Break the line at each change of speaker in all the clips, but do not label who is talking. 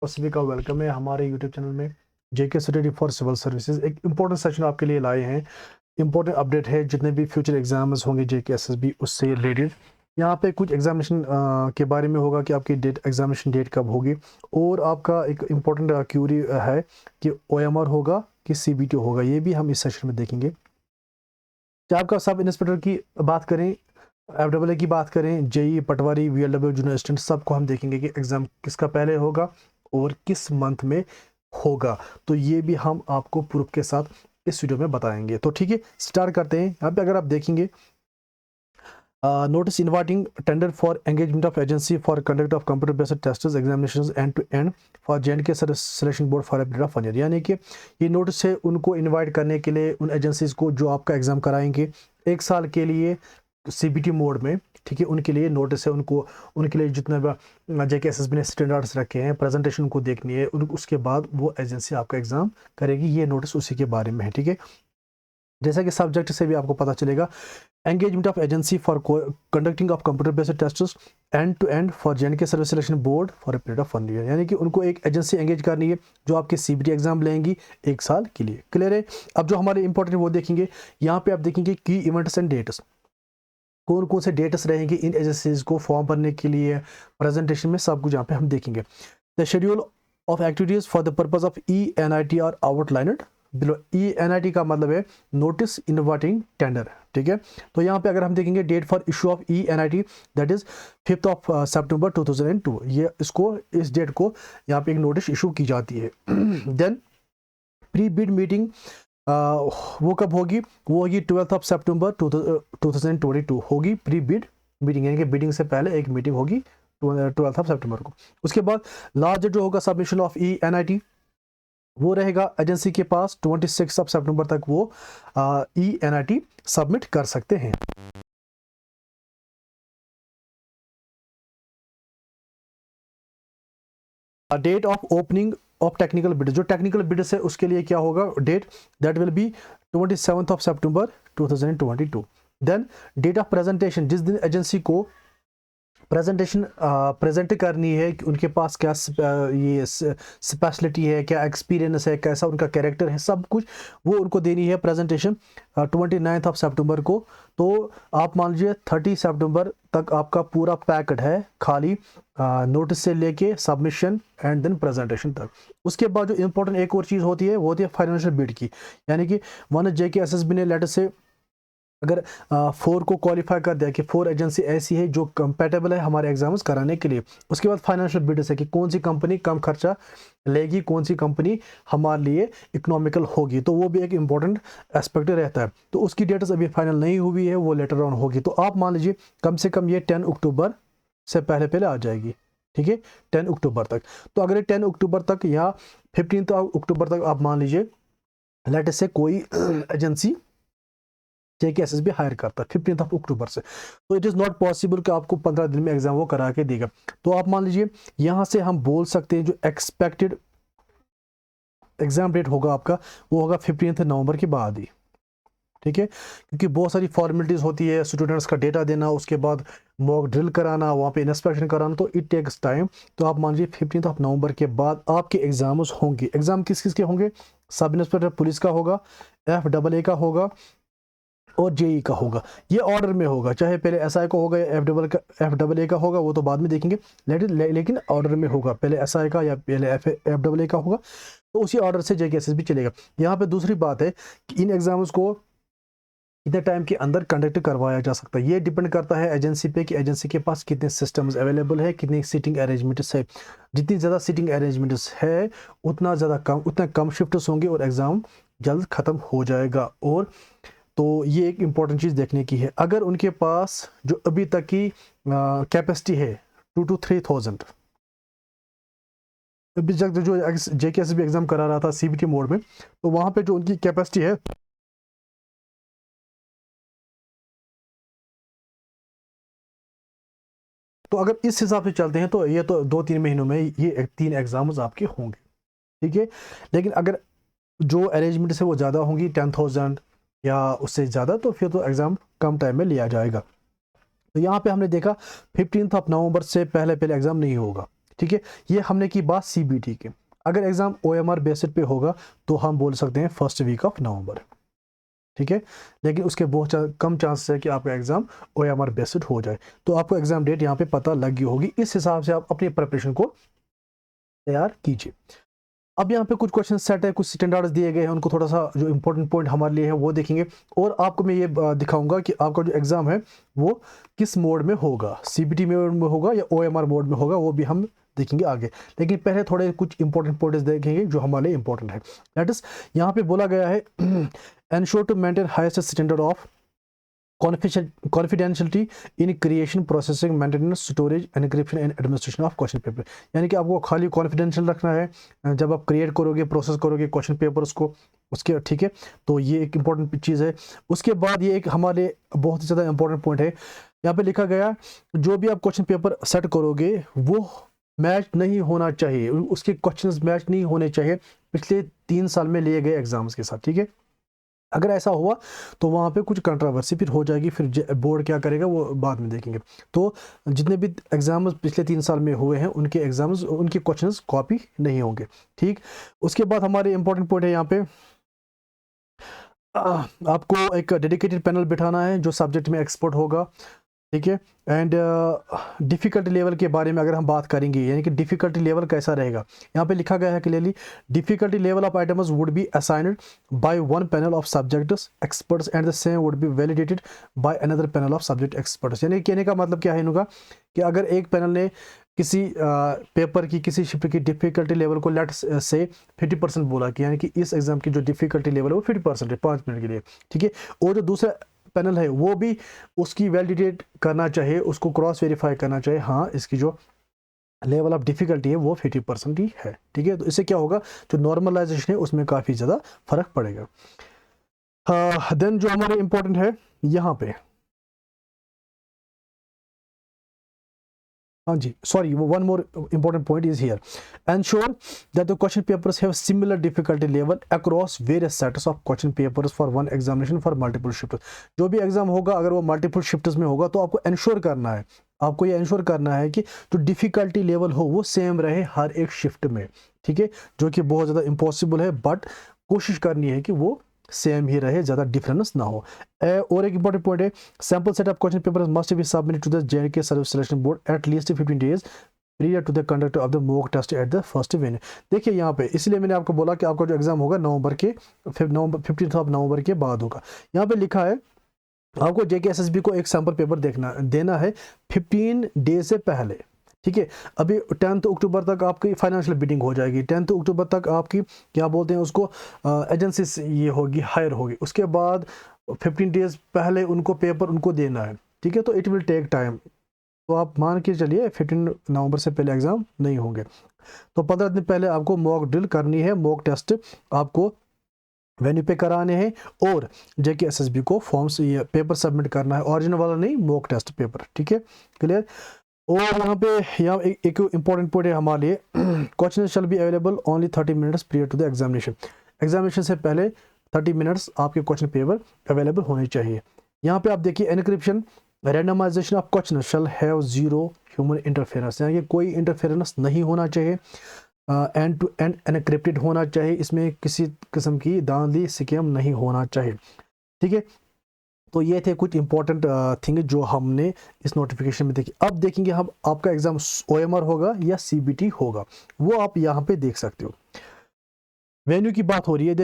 आपका सभी का वेलकम है हमारे यूट्यूब चैनल में JK study for civil services. एक इंपॉर्टेंट सेशन आपके लिए लाए हैं। इंपॉर्टेंट अपडेट है जितने भी फ्यूचर एग्जाम्स होंगे जेके एसएसबी उससे रिलेटेड। यहाँ पे कुछ एग्जामिनेशन के बारे में होगा कि आपकी एग्जामिनेशन डेट कब होगी, और आपका एक इम्पॉर्टेंट क्यूरी है कि ओएमआर होगा कि सीबीटी होगा, ये भी हम इस सेशन में देखेंगे। चाहे आपका सब इंस्पेक्टर की बात करें, एफडब्ल्यू की बात करें, जेई, पटवारी, वीएलडब्ल्यू, जूनियर असिस्टेंट, सबको हम देखेंगे कि एग्ज़ाम किसका पहले होगा और किस मंथ में होगा। तो ये भी हम आपको प्रूफ के साथ इस वीडियो में बताएंगे। तो ठीक है, स्टार्ट करते हैं। यहाँ पे अगर आप देखेंगे notice inviting tender for engagement of agency for conduct of computer based test examination end to end for J and K selection board for a period of 1 year. यानी कि ये नोटिस है उनको इन्वाइट करने के लिए, उन एजेंसीज को जो आपका एग्जाम कराएंगे 1 साल के लिए सीबीटी मोड में। ठीक है, उनके लिए नोटिस है। उनके लिए जितना जेके एसएसबी ने स्टैंडर्ड्स रखे हैं, प्रेजेंटेशन उनको देखनी है, उसके बाद वो एजेंसी आपका एग्जाम करेगी। ये नोटिस उसी के बारे में है। ठीक है, जैसा कि सब्जेक्ट से भी आपको पता चलेगा, engagement of agency for conducting of computer based tests end to end for J and K service selection board for a period of 1 year. यानी कि उनको एक एजेंसी एंगेज करनी है जो आपके सीबीटी एग्जाम लेंगी 1 साल के लिए। क्लियर है? अब जो हमारे इंपॉर्टेंट वो देखेंगे, यहाँ पे आप देखेंगे की इवेंट्स एंड डेट्स, कौन कौन से डेट्स रहेंगे इन एजेंसीज को फॉर्म भरने के लिए, प्रेजेंटेशन में सब कुछ यहाँ पे हम देखेंगे। The schedule of activities for the purpose of ENIT are outlined below. ENIT का मतलब है नोटिस इन्वाइटिंग टेंडर। ठीक है, तो यहाँ पे अगर हम देखेंगे date for issue of ENIT, that is 5 of September 2002। ये इस डेट को यहाँ पे एक नोटिस इशू की जाती है। देन प्री बिड मीटिंग वो कब होगी? वो होगी 12 ऑफ सितंबर 2022 होगी प्री बिड मीटिंग, यानी कि बिडिंग से पहले एक मीटिंग होगी 12 ऑफ सितंबर को। उसके बाद लास्ट डेट जो होगा सबमिशन ऑफ ENIT, वो रहेगा एजेंसी के पास 26 ऑफ सितंबर तक वो ENIT सबमिट कर सकते हैं। Date of opening of technical bid, जो टेक्निकल बिड है उसके लिए क्या होगा date? That will be 27 of September 2022। Then date of presentation, जिस दिन एजेंसी को प्रेजेंटेशन प्रेजेंट करनी है कि उनके पास क्या ये स्पेशलिटी है, क्या एक्सपीरियंस है, कैसा उनका कैरेक्टर है, सब कुछ वो उनको देनी है प्रेजेंटेशन 29 ऑफ सितंबर को। तो आप मान लीजिए 30 सितंबर तक आपका पूरा पैकेट है, खाली नोटिस से लेके सबमिशन एंड देन प्रेजेंटेशन तक। उसके बाद जो इंपॉर्टेंट एक और चीज़ होती है वो होती है फाइनेंशियल बिड की। यानी कि वन जेके एसएसबी ने लेटर से अगर 4 को क्वालिफाई कर दिया कि 4 एजेंसी ऐसी है जो कंपेटेबल है हमारे एग्जाम्स कराने के लिए, उसके बाद फाइनेंशियल बिड्स है कि कौन सी कंपनी कम खर्चा लेगी, कौन सी कंपनी हमारे लिए इकोनॉमिकल होगी। तो वो भी एक इम्पॉर्टेंट एस्पेक्ट रहता है। तो उसकी डेट्स अभी फाइनल नहीं हुई है, वो लेटर ऑन होगी। तो आप मान लीजिए कम से कम ये 10 अक्टूबर से पहले पहले आ जाएगी। ठीक है, 10 अक्टूबर तक। तो अगर ये 10 अक्टूबर तक या 15 अक्टूबर तक आप मान लीजिए लेट से कोई एजेंसी जेके एसएसबी हायर करता है 15 अक्टूबर से, तो इट इज़ नॉट पॉसिबल कि आपको 15 दिन में एग्जाम वो करा के देगा। तो आप मान लीजिए यहाँ से हम बोल सकते हैं जो एक्सपेक्टेड एग्जाम डेट होगा आपका वो होगा 15 नवंबर के बाद ही। ठीक है, क्योंकि बहुत सारी फॉर्मेलिटीज़ होती है, स्टूडेंट्स का डेटा देना, उसके बाद मॉक ड्रिल कराना, वहाँ पे इंस्पेक्शन कराना, तो इट टेक्स टाइम। तो आप मान लीजिए 15 नवंबर के बाद आपके एग्जाम्स होंगे। एग्जाम किस किस के होंगे? सब इंस्पेक्टर पुलिस का होगा, FAA का होगा और जेई का होगा। ये ऑर्डर में होगा, चाहे पहले एसआई का होगा या FAA का होगा, वो तो बाद में देखेंगे। लेकिन ऑर्डर में होगा, पहले एसआई का या पहले FAA का होगा, तो उसी ऑर्डर से जेके एसएसबी चलेगा। यहाँ पे दूसरी बात है कि इन एग्जाम्स को इतने टाइम के अंदर कंडक्ट करवाया जा सकता है। ये डिपेंड करता है एजेंसी पे कि एजेंसी के पास कितने सिस्टम्स अवेलेबल है, कितनी सीटिंग अरेंजमेंट्स है। जितनी ज़्यादा सीटिंग अरेंजमेंट्स है उतना कम शिफ्ट्स होंगे और एग्ज़ाम जल्द ख़त्म हो जाएगा। और तो ये एक इम्पॉर्टेंट चीज़ देखने की है। अगर उनके पास जो अभी तक की कैपेसिटी है 2 to 3,000, अभी तक जो जेके एसएसबी एग्जाम करा रहा था सीबीटी मोड में, तो वहाँ पे जो उनकी कैपेसिटी है तो अगर इस हिसाब से चलते हैं तो ये तो 2-3 महीनों में ये 3 एग्जाम्स आपके होंगे। ठीक है, लेकिन अगर जो अरेंजमेंट है वो ज़्यादा होंगी 10,000 या उससे ज़्यादा, तो फिर तो एग्ज़ाम कम टाइम में लिया जाएगा। तो यहाँ पे हमने देखा 15 नवंबर से पहले पहले एग्ज़ाम नहीं होगा। ठीक है, ये हमने की बात CBT की। अगर एग्जाम OMR बेसिस पे होगा तो हम बोल सकते हैं फर्स्ट वीक ऑफ नवंबर, ठीक है, लेकिन उसके बहुत कम चांसेस है कि आपका एग्जाम OMR बेसिस हो जाए। तो आपको एग्जाम डेट यहाँ पे पता लग गई होगी, इस हिसाब से आप अपनी प्रिपरेशन को तैयार कीजिए। अब यहाँ पे कुछ क्वेश्चन सेट है, कुछ स्टैंडर्ड्स दिए गए हैं, उनको थोड़ा सा जो इंपॉर्टेंट पॉइंट हमारे लिए है वो देखेंगे, और आपको मैं ये दिखाऊंगा कि आपका जो एग्जाम है वो किस मोड में होगा, CBT मोड में होगा या OMR मोड में होगा, वो भी हम देखेंगे आगे। लेकिन पहले थोड़े कुछ इंपॉर्टेंट पॉइंट्स देखेंगे जो हमारे लिए इंपॉर्टेंट है। दैट इज यहाँ पे बोला गया है ensure to maintain highest standard of confidentiality in creation, processing, maintenance, storage, encryption and administration of question paper. यानी कि आपको खाली कॉन्फिडेंशियल रखना है जब आप क्रिएट करोगे, प्रोसेस करोगे क्वेश्चन पेपर्स को उसके, ठीक है, तो ये एक इंपॉर्टेंट चीज़ है। उसके बाद ये एक हमारे बहुत ही ज़्यादा इंपॉर्टेंट पॉइंट है, यहाँ पे लिखा गया जो भी आप क्वेश्चन पेपर सेट करोगे वो मैच नहीं होना चाहिए, उसके क्वेश्चंस मैच नहीं होने चाहिए पिछले 3 साल में लिए गए एग्जाम्स के साथ, ठीक है। अगर ऐसा हुआ तो वहाँ पे कुछ कंट्रोवर्सी फिर हो जाएगी, फिर बोर्ड क्या करेगा वो बाद में देखेंगे। तो जितने भी एग्जाम्स पिछले 3 साल में हुए हैं उनके एग्जाम्स, उनके क्वेश्चंस कॉपी नहीं होंगे, ठीक। उसके बाद हमारे इंपॉर्टेंट पॉइंट है यहाँ पे आपको एक डेडिकेटेड पैनल बिठाना है जो सब्जेक्ट में एक्सपर्ट होगा, ठीक है। एंड डिफ़िकल्टी लेवल के बारे में अगर हम बात करेंगे, यानी कि डिफ़िकल्टी लेवल कैसा रहेगा, यहाँ पे लिखा गया है clearly, difficulty level of items would be assigned by one panel of subjects experts and the same would be validated by another panel of subject experts. यानी कहने का मतलब क्या है इनका कि अगर एक पैनल ने किसी पेपर की, किसी शिफ्ट की डिफ़िकल्टी लेवल को लेट से 50% बोला कि यानी कि इस एग्जाम की जो डिफ़िकल्टी लेवल है वो 50% है 5 मिनट के लिए, ठीक है, और जो दूसरा पैनल है वो भी उसकी वैलिडेट करना चाहिए, उसको क्रॉस वेरीफाई करना चाहिए, हाँ इसकी जो लेवल ऑफ डिफिकल्टी है वो 50% ही है, ठीक है। तो इससे क्या होगा, जो नॉर्मलाइजेशन है उसमें काफ़ी ज़्यादा फर्क पड़ेगा। देन जो हमारे इंपॉर्टेंट है यहाँ पे, हाँ जी sorry, one more important point is here. Ensure that the question papers have similar difficulty level across various sets of question papers for one examination for multiple shifts. जो भी एग्जाम होगा अगर वो मल्टीपल शिफ्ट्स में होगा तो आपको ensure करना है, आपको ये इंश्योर करना है कि जो डिफ़िकल्टी लेवल हो वो सेम रहे हर एक शिफ्ट में, ठीक है, जो कि बहुत ज़्यादा इम्पॉसिबल है, बट कोशिश करनी है कि वो सेम ही रहे, ज़्यादा डिफरेंस ना हो। और एक इंपॉर्टेंट पॉइंट है, sample set of question papers must be submitted to the JNK service selection board at least 15 days prior to the conduct of the mock test at the first venue। देखिए यहाँ पे इसलिए मैंने आपको बोला कि आपका जो एग्जाम होगा नवंबर के 15 नवंबर के बाद होगा। यहाँ पे लिखा है आपको JKSSB को एक सैम्पल पेपर देना है 15 डेज से पहले, ठीक है। अभी 10 अक्टूबर तक आपकी फाइनेंशियल बिडिंग हो जाएगी, 10 अक्टूबर तक आपकी क्या बोलते हैं उसको एजेंसी ये होगी, हायर होगी, उसके बाद 15 डेज पहले उनको पेपर उनको देना है, ठीक है। तो इट विल टेक टाइम, तो आप मान के चलिए 15 नवंबर से पहले एग्ज़ाम नहीं होंगे, तो 15 दिन पहले आपको मॉक ड्रिल करनी है, मॉक टेस्ट आपको वेन्यू पे कराने हैं, और JKSSB को फॉर्म्स ये पेपर सबमिट करना है, ओरिजिनल वाला नहीं, मॉक टेस्ट पेपर, ठीक है, क्लियर। और यहाँ एक इंपॉर्टेंट पॉइंट है हमारे लिए, question shall be available only 30 minutes prior to the examination से पहले 30 मिनट्स आपके क्वेश्चन पेपर अवेलेबल होने चाहिए। यहाँ पे आप देखिए encryption randomization of question shall have zero human interference, यानी कि कोई इंटरफेरेंस नहीं होना चाहिए, एंड टू एंड एनक्रिप्टेड होना चाहिए, इसमें किसी किस्म की धांधली स्कैम नहीं होना चाहिए, ठीक है। तो ये थे कुछ इंपॉर्टेंट थिंग जो हमने इस नोटिफिकेशन में देखी। अब देखेंगे हम आपका एग्जाम OMR होगा या CBT होगा, वो आप यहाँ पे देख सकते हो। वेन्यू की बात हो रही है, the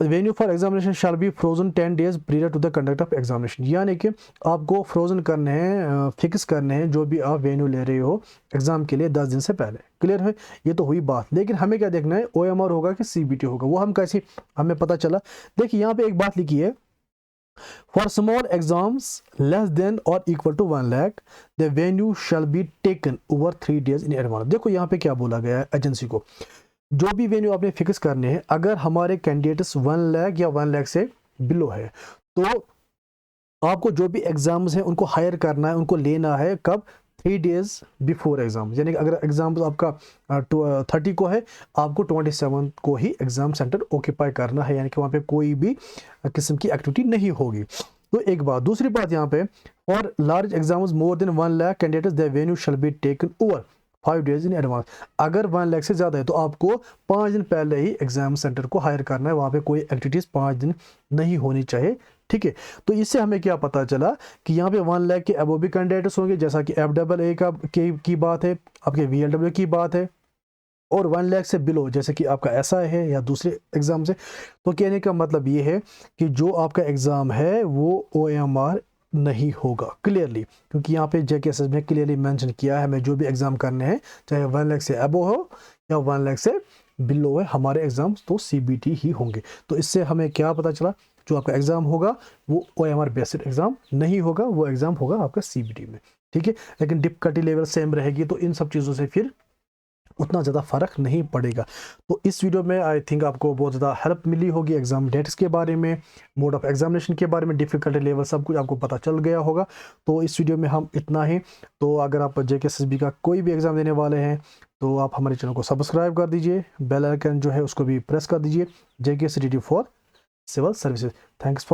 venue for examination shall be frozen 10 days prior to the conduct of examination, यानी कि आपको फ्रोजन करने हैं, फिक्स करने हैं जो भी आप वेन्यू ले रहे हो एग्जाम के लिए 10 दिन से पहले, क्लियर है। ये तो हुई बात, लेकिन हमें क्या देखना है, OMR होगा कि CBT होगा, वो हम कैसे हमें पता चला। देखिए यहाँ पे एक बात लिखी है, For small exams less than or equal to 1 lakh, the venue shall be taken over 3 days in advance। देखो यहाँ पे क्या बोला गया है एजेंसी को, जो भी वेन्यू आपने फिक्स करने हैं, अगर हमारे कैंडिडेट्स 1 लाख या 1 लाख से बिलो है तो आपको जो भी एग्जाम्स हैं उनको हायर करना है, उनको लेना है कब, 3 डेज बिफोर एग्जाम, यानी कि अगर एग्जाम आपका 30 को है, आपको 27 को ही एग्जाम सेंटर ऑक्यूपाई करना है, यानी कि वहाँ पे कोई भी किस्म की एक्टिविटी नहीं होगी। तो एक बात, दूसरी बात यहाँ पे, for large exams more than 1 lakh candidates the venue shall be taken over 5 days in advance. अगर 1 लाख से ज़्यादा है तो आपको 5 दिन पहले ही एग्जाम सेंटर को हायर करना है, वहाँ पे कोई एक्टिविटीज़ 5 दिन नहीं होनी चाहिए, ठीक है। तो इससे हमें क्या पता चला कि यहाँ पे 1 लाख के अबव भी कैंडिडेट्स होंगे, जैसा कि FAA की बात है, आपके VLW की बात है, और 1 लाख से बिलो जैसे कि आपका SI है या दूसरे एग्ज़ाम से। तो कहने का मतलब ये है कि जो आपका एग्ज़ाम है वो OMR नहीं होगा क्लियरली, क्योंकि यहाँ पे JKSS में क्लियरली मेंशन किया है हमें जो भी एग्ज़ाम करने हैं, चाहे 1 लाख से अबव हो या 1 लाख से बिलो है, हमारे एग्ज़ाम्स तो CBT ही होंगे। तो इससे हमें क्या पता चला, जो आपका एग्ज़ाम होगा वो OMR बेस्ड एग्ज़ाम नहीं होगा, वो एग्ज़ाम होगा आपका CBT में, ठीक है। लेकिन डिफिकल्टी लेवल सेम रहेगी, तो इन सब चीज़ों से फिर उतना ज़्यादा फ़र्क नहीं पड़ेगा। तो इस वीडियो में आई थिंक आपको बहुत ज़्यादा हेल्प मिली होगी, एग्ज़ाम डेट्स के बारे में, मोड ऑफ एग्जामिनेशन के बारे में, डिफ़िकल्टी लेवल सब कुछ आपको पता चल गया होगा। तो इस वीडियो में हम इतना ही। तो अगर आप JKSSB का कोई भी एग्ज़ाम देने वाले हैं तो आप हमारे चैनल को सब्सक्राइब कर दीजिए, बेल आइकन जो है उसको भी प्रेस कर दीजिए, JKCTT for civil services. Thanks for